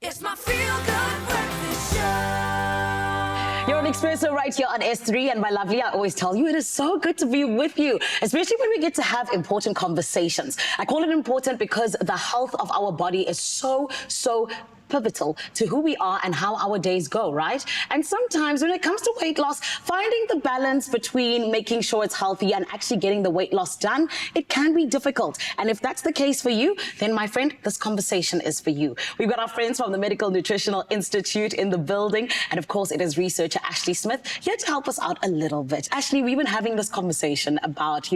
It's my feel-good breakfast show. You're on Expresso right here on S3, and my lovely, I always tell you, it is so good to be with you, especially when we get to have important conversations. I call it important because the health of our body is so pivotal to who we are and how our days go, right? And sometimes when it comes to weight loss, finding the balance between making sure it's healthy and actually getting the weight loss done, it can be difficult. And if that's the case for you, then my friend, this conversation is for you. We've got our friends from the Medical Nutritional Institute in the building. And of course, it is researcher Ashley Smith here to help us out a little bit. Ashley, we've been having this conversation about,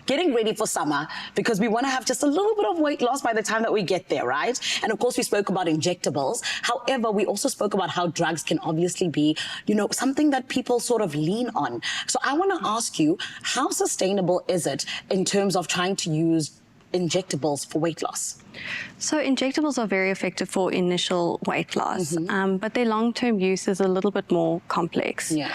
getting ready for summer because we want to have just a little bit of weight loss by the time that we get there, right? And of course, we spoke about injectables. However, we also spoke about how drugs can obviously be, something that people sort of lean on. So I want to ask you, how sustainable is it in terms of trying to use injectables for weight loss? So injectables are very effective for initial weight loss, but their long-term use is a little bit more complex. Yeah.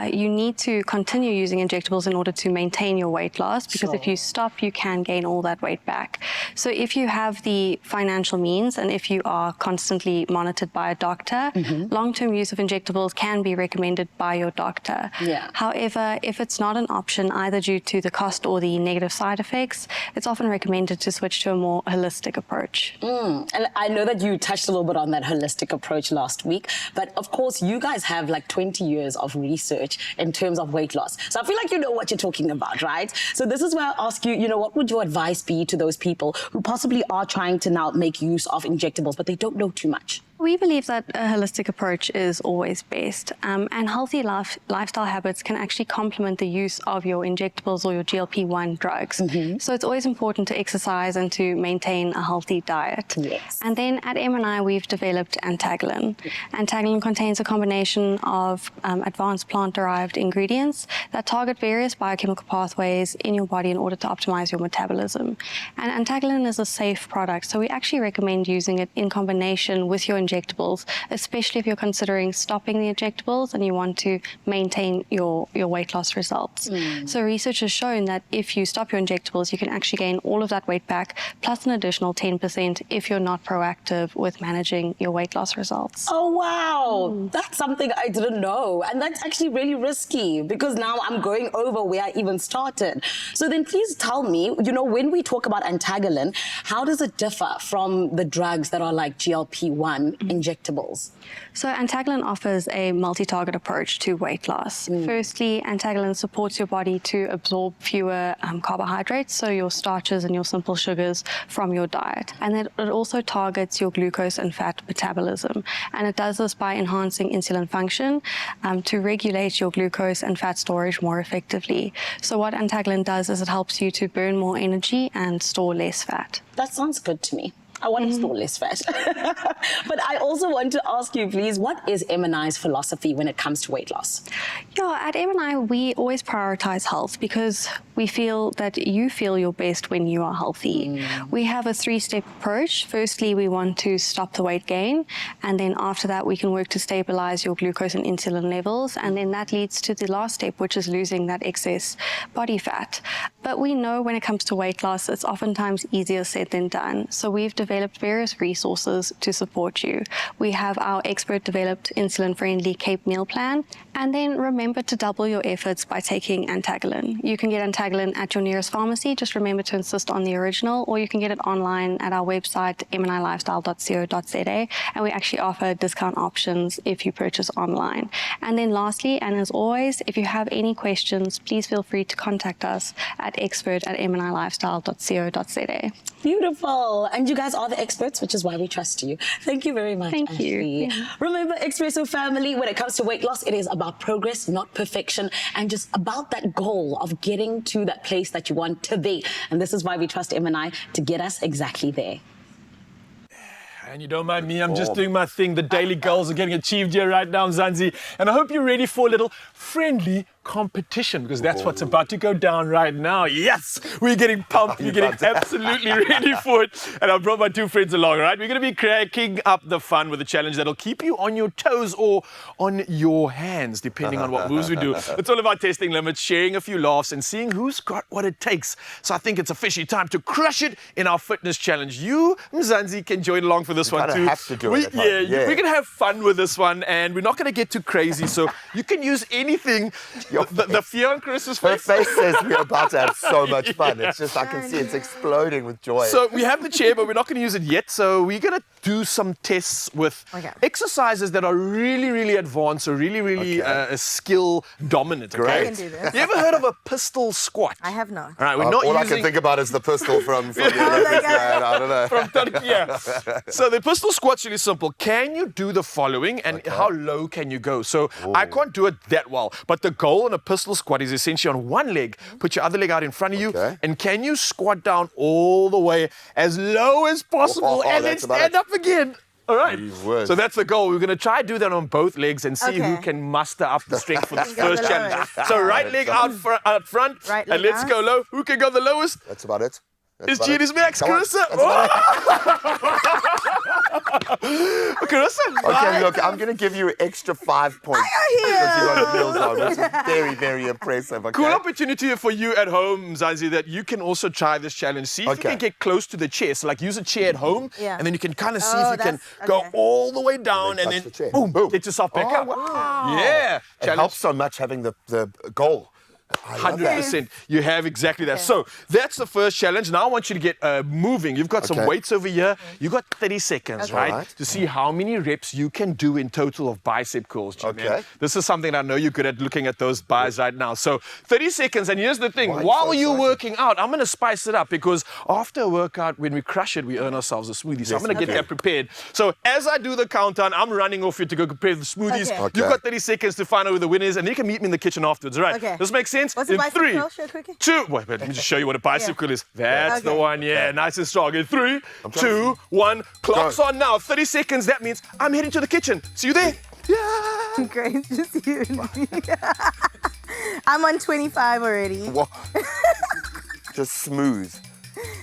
You need to continue using injectables in order to maintain your weight loss, because if you stop, you can gain all that weight back. So if you have the financial means and if you are constantly monitored by a doctor, long-term use of injectables can be recommended by your doctor. Yeah. However, if it's not an option, either due to the cost or the negative side effects, it's often recommended to switch to a more holistic approach. And I know that you touched a little bit on that holistic approach last week, but of course you guys have like 20 years of research in terms of weight loss. So I feel like you know what you're talking about, right? So this is where I ask you, what would your advice be to those people who possibly are trying to now make use of injectables, but they don't know too much? We believe that a holistic approach is always best, and healthy lifestyle habits can actually complement the use of your injectables or your GLP-1 drugs. So it's always important to exercise and to maintain a healthy diet. Yes. And then at M&I, we've developed Antagalin. Antagalin contains a combination of advanced plant-derived ingredients that target various biochemical pathways in your body in order to optimize your metabolism. And Antagalin is a safe product, so we actually recommend using it in combination with your injectables, especially if you're considering stopping the injectables and you want to maintain your weight loss results. So research has shown that if you stop your injectables, you can actually gain all of that weight back, plus an additional 10% if you're not proactive with managing your weight loss results. Oh, wow. That's something I didn't know. And that's actually really risky because now I'm going over where I even started. So then please tell me, when we talk about Antagalin, how does it differ from the drugs that are like GLP-1 injectables? So Antagalin offers a multi-target approach to weight loss. Firstly, Antagalin supports your body to absorb fewer carbohydrates, so your starches and your simple sugars from your diet. And then it also targets your glucose and fat metabolism. And it does this by enhancing insulin function to regulate your glucose and fat storage more effectively. So what Antagalin does is it helps you to burn more energy and store less fat. That sounds good to me. I want to store less fat. But I also want to ask you, please, what is M&I's philosophy when it comes to weight loss? Yeah, at M&I, we always prioritize health because we feel that you feel your best when you are healthy. We have a 3-step approach. Firstly, we want to stop the weight gain. And then after that, we can work to stabilize your glucose and insulin levels. And then that leads to the last step, which is losing that excess body fat. But we know when it comes to weight loss, it's oftentimes easier said than done. So we've developed various resources to support you. We have our expert-developed insulin-friendly Cape meal plan. And then remember to double your efforts by taking Antagalin. You can get Antagalin at your nearest pharmacy. Just remember to insist on the original, or you can get it online at our website, mnilifestyle.co.za. And we actually offer discount options if you purchase online. And then lastly, and as always, if you have any questions, please feel free to contact us at expert@mnilifestyle.co.za. Beautiful. And you guys are the experts, which is why we trust you. Thank you very much, Thank you. Ashley. Yeah. Remember, Expresso family, when it comes to weight loss, it is about progress, not perfection, and just about that goal of getting to that place that you want to be. And this is why we trust M&I to get us exactly there. And you don't mind me, I'm just doing my thing. The daily goals are getting achieved here right now, Mzansi. And I hope you're ready for a little friendly competition, because that's what's about to go down right now. Yes, we're getting pumped. We're getting absolutely ready for it. And I brought my two friends along, right? We're going to be cracking up the fun with a challenge that'll keep you on your toes or on your hands, depending on what moves we do. It's all about testing limits, sharing a few laughs, and seeing who's got what it takes. So I think it's officially time to crush it in our fitness challenge. You, Mzansi, can join along for this one too. Have to do it. Yeah, we're going to have fun with this one, and we're not going to get too crazy. So you can use anything. The fear on Carissa's Her face. face says we're about to have so much fun. It's just, I can see it's exploding with joy. So we have the chair, but we're not going to use it yet. So we're going to do some tests with exercises that are really, really advanced or really, skill dominant. Okay? Great. I can do this. You ever heard of a pistol squat? I have not. All right, we're not all using... I can think about is the pistol from the Olympics, man. I don't know. From Turkey, yeah. So the pistol squat's really simple. Can you do the following, and how low can you go? So I can't do it that well, but the goal in a pistol squat is essentially on one leg, put your other leg out in front of you, and can you squat down all the way as low as possible and then stand up again? All right. So that's the goal. We're going to try to do that on both legs and see who can muster up the strength for this first challenge. So right leg out front, Right and leg let's out. go low. Who can go the lowest? That's about it. It's Genius Max, Come on. Carissa. That's about Carissa, Okay, look, I'm going to give you extra 5 points because you got heels on, which is very, very impressive. Okay? cool opportunity for you at home, Mzansi, that you can also try this challenge. See if you can get close to the chair. So, like, use a chair at home, and then you can kind of see if you can go all the way down and then, touch the chair. boom, Boom. get yourself back up. Wow. Yeah. It helps so much having the goal. I love that. 100%. You have exactly that. So that's the first challenge. Now I want you to get moving. You've got some weights over here. You've got 30 seconds, right? To see how many reps you can do in total of bicep curls, G-Man. This is something I know you're good at looking at those bars right now. So 30 seconds. And here's the thing. While you're working out, I'm going to spice it up because after a workout, when we crush it, we earn ourselves a smoothie. So I'm going to get that prepared. So as I do the countdown, I'm running off here to go prepare the smoothies. You've got 30 seconds to find out who the winner is, and you can meet me in the kitchen afterwards, right? This makes sense? What's a In bicep 3, curl? Show it quickly. 2, wait, let me just show you what a bicep curl is. That's the Okay. one, nice and strong. In 3, 2, 1, clock's on now. 30 seconds, that means I'm heading to the kitchen. See you there. Yeah. Great, just you and me. I'm on 25 already. Whoa. Just smooth.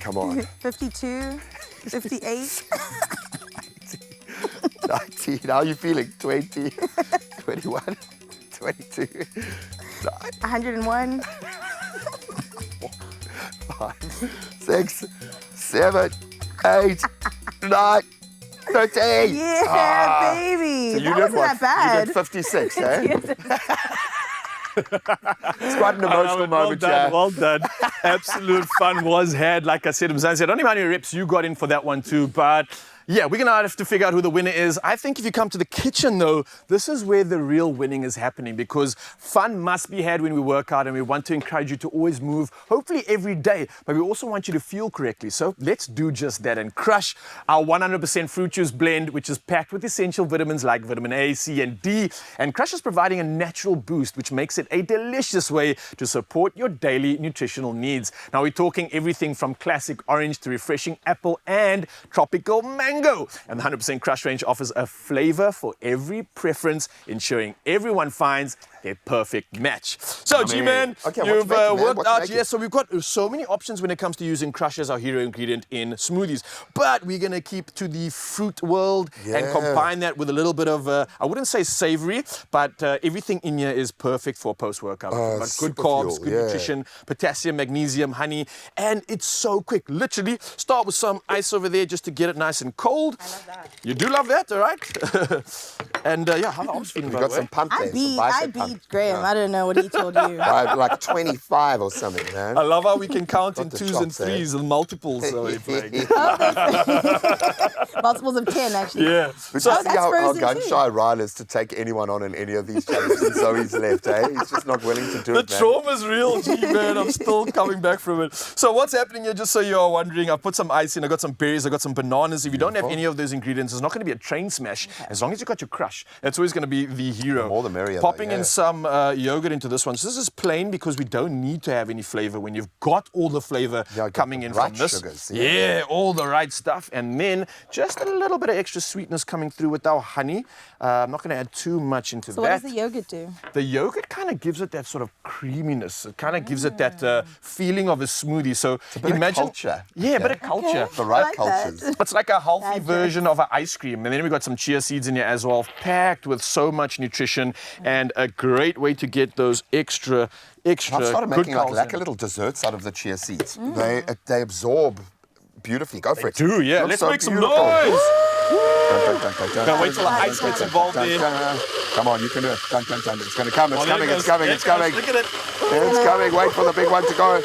Come on. 52, 58. 19. How are you feeling? 20, 21, 22, 101. 5, 6, 7, 8, 9, 13. Yeah, baby. So you that did wasn't what? that bad. You did 56, eh? It's quite an emotional moment, Well done. Absolute fun was had. Like I said, Mzansi, I don't know how many reps you got in for that one too, but yeah, we're going to have to figure out who the winner is. I think if you come to the kitchen, though, this is where the real winning is happening because fun must be had when we work out and we want to encourage you to always move, hopefully every day, but we also want you to feel correctly. So let's do just that and crush our 100% fruit juice blend, which is packed with essential vitamins like vitamin A, C, and D. And Crush is providing a natural boost, which makes it a delicious way to support your daily nutritional needs. Now, we're talking everything from classic orange to refreshing apple and tropical mango. And the 100% Crush range offers a flavor for every preference, ensuring everyone finds their perfect match. So, G-Man, you've worked out. Yeah, so we've got so many options when it comes to using Crush as our hero ingredient in smoothies. But we're going to keep to the fruit world and combine that with a little bit of, I wouldn't say savory, but everything in here is perfect for post-workout. But good carbs, good nutrition, potassium, magnesium, honey, and it's so quick. Literally, start with some ice over there just to get it nice and cold. I love that. You do love that, all right? And yeah, how are the arms feeling, by the way? Got some pump there, some I bicep pump. beat Graeme. I don't know what he told you. Like 25 or something, man. I love how we can count in the 2s and chops, eh? 3s and multiples. So we're playing. Multiples of 10, actually. Yeah. But So you see how that's frozen gun shy Ryan is to take anyone on in any of these challenges, and so he's left, eh? He's just not willing to do The it, man. trauma's real, G-Man. I'm still coming back from it. So what's happening here, just so you are wondering, I put some ice in, I got some berries, I got some bananas. If you don't have any of those ingredients, it's not going to be a train smash. As long as you got your Crush, that's always going to be the hero. The more the merrier, though, Popping in some yogurt into this one. So this is plain because we don't need to have any flavor when you've got all the flavor coming in from right this. sugars, yeah, all the right stuff. And then just just a little bit of extra sweetness coming through with our honey. I'm not going to add too much into So that. what does the yogurt do? The yogurt kind of gives it that sort of creaminess. It kind of gives it that feeling of a smoothie. So bit of imagine, culture. yeah, a bit of culture. The right like that. cultures. It's like a healthy Bad version of an ice cream. And then we got some chia seeds in here as well, packed with so much nutrition and a great way to get those extra I've started good making calories like in. little desserts out of the chia seeds. They absorb beautifully. Go for it. Do, yeah. Looks Let's so make some beautiful. noise. Dun, Can't wait till the ice gets involved there. Come on, you can do it. Dun, dun, dun. It's going to come. It's Oh, there coming. it It's goes. coming. There It's it goes. coming. Look at it. It's coming. Wait for the big one to go.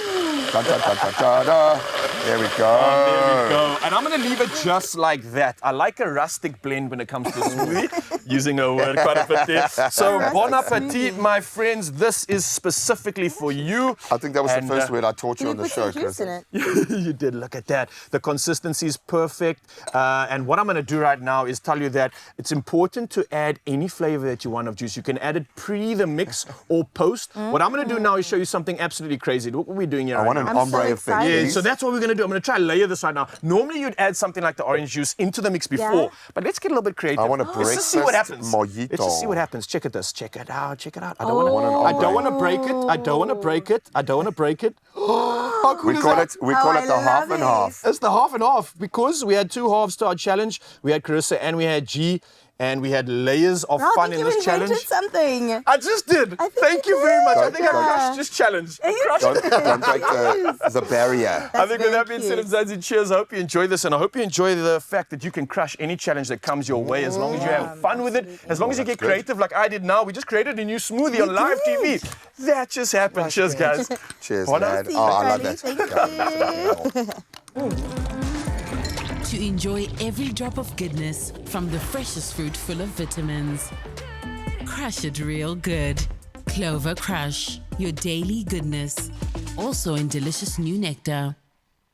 Dun, dun, dun, dun, dun, dun. There we go. There we go. And I'm going to leave it just like that. I like a rustic blend when it comes to smoothie. Using a word quite a bit there. So, bon appetit, my friends. This is specifically for you. I think that was And, the first word I taught you Can you on the put show, some juice in Chris. it? You did, look at that. The consistency is perfect. And what I'm going to do right now is tell you that it's important to add any flavor that you want of juice. You can add it pre the mix or post. What I'm going to do now is show you something absolutely crazy. Look what we're doing here I right want an now. I'm so ombre effect. excited. Yeah, please. so that's what we're going to do. I'm going to try and layer this right now. Normally, you'd add something like the orange juice into the mix before, Yeah. but let's get a little bit creative. I want a Let's just see what breakfast happens. mojito. Let's just see what happens. Check it this. Check it out. Check it out. I don't want want an to. I don't ombre. want to break it. I don't want to break it. I don't want to break it. How cool We is call that? it the I half love and it. half. It's the half and half because we had two halves to our challenge. We had Carissa and we had G, and we had layers of I fun think in you this challenge. invented something. I just did. I think Thank you you very much. I did. think I Don't- crushed this challenge. I crushed Don't break the barrier. I think with very that being said, cute. Mzansi, cheers. I hope you enjoy this, and I hope you enjoy the fact that you can crush any challenge that comes your way as long as you have fun with it, as long as you get good. creative like I did now. We just created a new smoothie on live TV. That just happened. Cheers, guys. Cheers, What lad. else? Oh, I love Kylie. that. Thank you. To enjoy every drop of goodness from the freshest fruit full of vitamins. Crush it real good. Clover Crush, your daily goodness. Also in delicious new nectar.